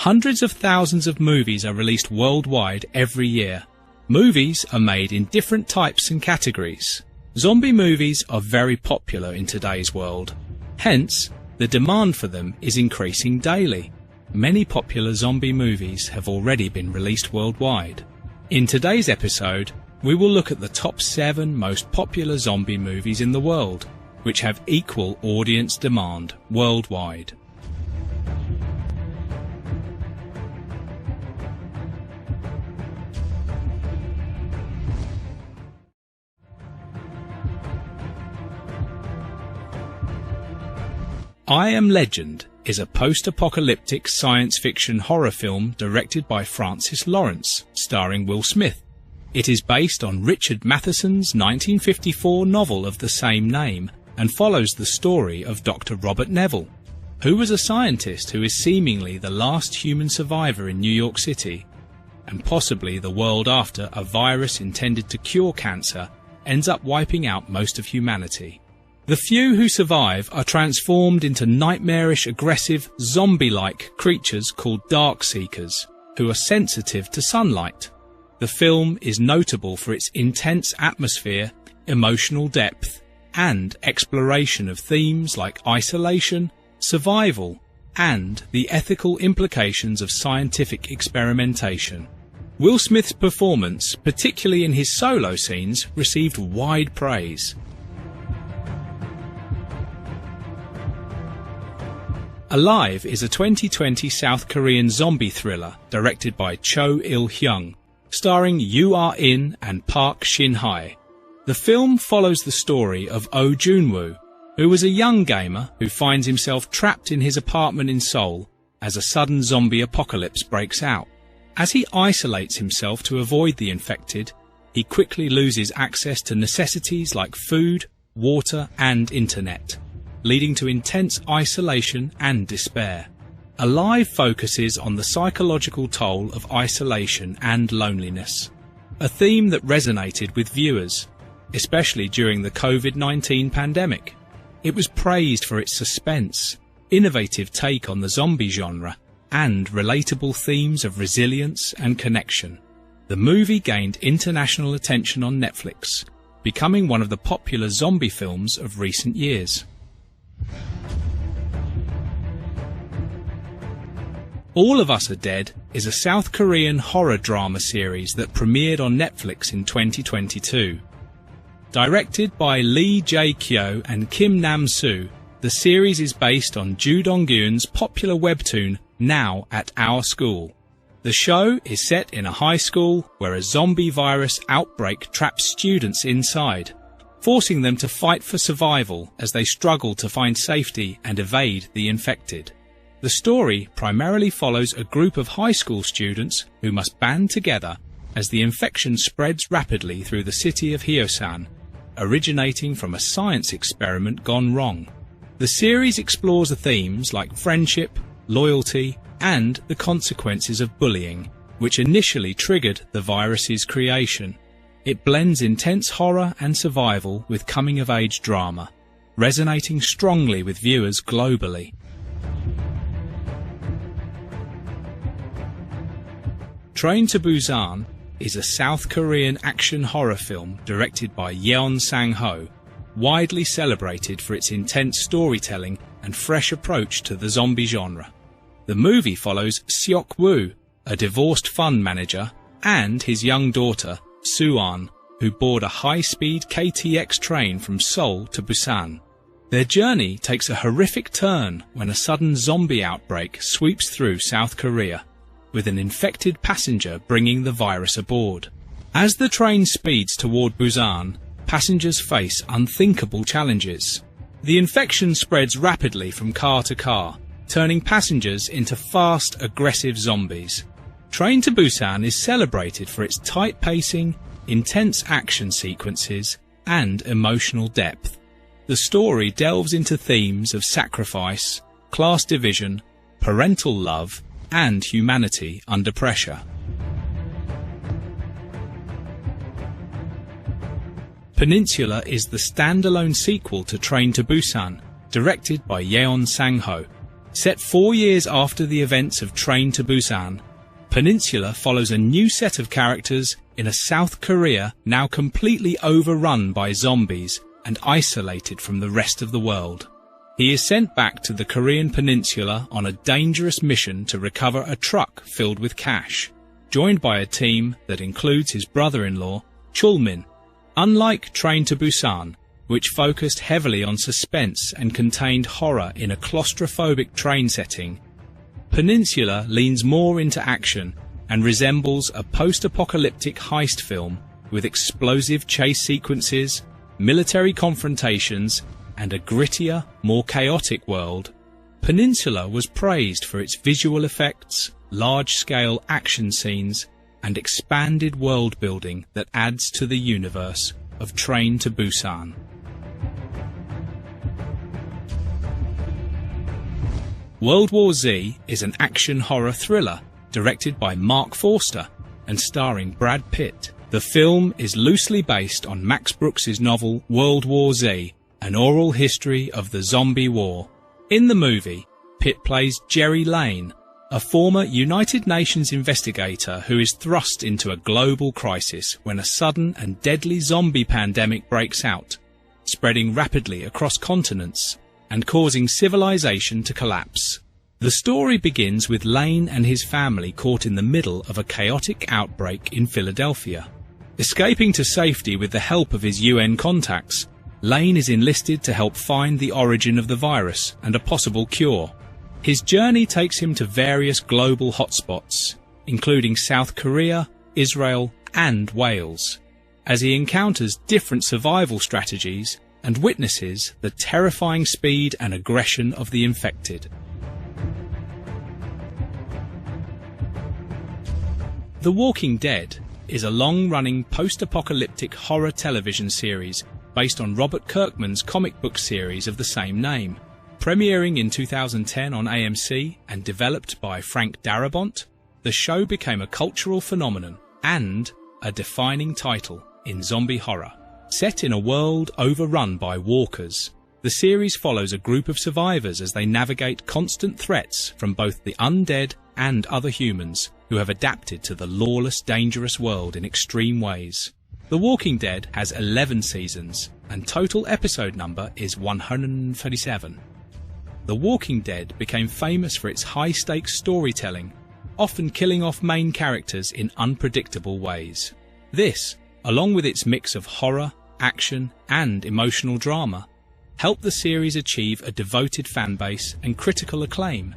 Hundreds of thousands of movies are released worldwide every year. Movies are made in different types and categories. Zombie movies are very popular in today's world. Hence, the demand for them is increasing daily. Many popular zombie movies have already been released worldwide. In today's episode, we will look at the top 7 most popular zombie movies in the world, which have equal audience demand worldwide. I Am Legend is a post-apocalyptic science fiction horror film directed by Francis Lawrence, starring Will Smith. It is based on Richard Matheson's 1954 novel of the same name and follows the story of Dr. Robert Neville, who was a scientist who is seemingly the last human survivor in New York City, and possibly the world after a virus intended to cure cancer ends up wiping out most of humanity. The few who survive are transformed into nightmarish, aggressive, zombie-like creatures called Dark Seekers, who are sensitive to sunlight. The film is notable for its intense atmosphere, emotional depth, and exploration of themes like isolation, survival, and the ethical implications of scientific experimentation. Will Smith's performance, particularly in his solo scenes, received wide praise. Alive is a 2020 South Korean zombie thriller directed by Cho Il-hyung, starring Yoo Ah-in and Park Shin-hye. The film follows the story of Oh Jun-woo, who was a young gamer who finds himself trapped in his apartment in Seoul as a sudden zombie apocalypse breaks out. As he isolates himself to avoid the infected, he quickly loses access to necessities like food, water, and internet, leading to intense isolation and despair. Alive focuses on the psychological toll of isolation and loneliness, a theme that resonated with viewers, especially during the COVID-19 pandemic. It was praised for its suspense, innovative take on the zombie genre, and relatable themes of resilience and connection. The movie gained international attention on Netflix, becoming one of the popular zombie films of recent years. All of Us Are Dead is a South Korean horror drama series that premiered on Netflix in 2022. Directed by Lee Jae-kyo and Kim Nam-soo, the series is based on Joo Dong-gyun's popular webtoon Now at Our School. The show is set in a high school where a zombie virus outbreak traps students inside, forcing them to fight for survival as they struggle to find safety and evade the infected. The story primarily follows a group of high school students who must band together as the infection spreads rapidly through the city of Hyosan, originating from a science experiment gone wrong. The series explores the themes like friendship, loyalty, and the consequences of bullying, which initially triggered the virus's creation. It blends intense horror and survival with coming-of-age drama, resonating strongly with viewers globally. Train to Busan is a South Korean action horror film directed by Yeon Sang-ho, widely celebrated for its intense storytelling and fresh approach to the zombie genre. The movie follows Seok-woo, a divorced fund manager, and his young daughter, Soo-an, who board a high-speed KTX train from Seoul to Busan. Their journey takes a horrific turn when a sudden zombie outbreak sweeps through South Korea, with an infected passenger bringing the virus aboard. As the train speeds toward Busan, passengers face unthinkable challenges. The infection spreads rapidly from car to car, turning passengers into fast, aggressive zombies. Train to Busan is celebrated for its tight pacing, intense action sequences, and emotional depth. The story delves into themes of sacrifice, class division, parental love, and humanity under pressure. Peninsula is the standalone sequel to Train to Busan, directed by Yeon Sang-ho. Set 4 years after the events of Train to Busan, Peninsula follows a new set of characters in a South Korea now completely overrun by zombies and isolated from the rest of the world. He is sent back to the Korean peninsula on a dangerous mission to recover a truck filled with cash, joined by a team that includes his brother-in-law, Chulmin. Unlike Train to Busan, which focused heavily on suspense and contained horror in a claustrophobic train setting, Peninsula leans more into action and resembles a post-apocalyptic heist film with explosive chase sequences, military confrontations, and a grittier, more chaotic world. Peninsula was praised for its visual effects, large-scale action scenes, and expanded world-building that adds to the universe of Train to Busan. World War Z is an action horror thriller directed by Mark Forster and starring Brad Pitt. The film is loosely based on Max Brooks's novel World War Z, an oral history of the zombie war. In the movie, Pitt plays Jerry Lane, a former United Nations investigator who is thrust into a global crisis when a sudden and deadly zombie pandemic breaks out, spreading rapidly across continents and causing civilization to collapse. The story begins with Lane and his family caught in the middle of a chaotic outbreak in Philadelphia. Escaping to safety with the help of his UN contacts, Lane is enlisted to help find the origin of the virus and a possible cure. His journey takes him to various global hotspots, including South Korea, Israel, and Wales, as he encounters different survival strategies and witnesses the terrifying speed and aggression of the infected. The Walking Dead is a long-running post-apocalyptic horror television series based on Robert Kirkman's comic book series of the same name. Premiering in 2010 on AMC and developed by Frank Darabont, the show became a cultural phenomenon and a defining title in zombie horror. Set in a world overrun by walkers, the series follows a group of survivors as they navigate constant threats from both the undead and other humans who have adapted to the lawless, dangerous world in extreme ways. The Walking Dead has 11 seasons, and total episode number is 137. The Walking Dead became famous for its high-stakes storytelling, often killing off main characters in unpredictable ways. This, along with its mix of horror, action, and emotional drama, helped the series achieve a devoted fanbase and critical acclaim.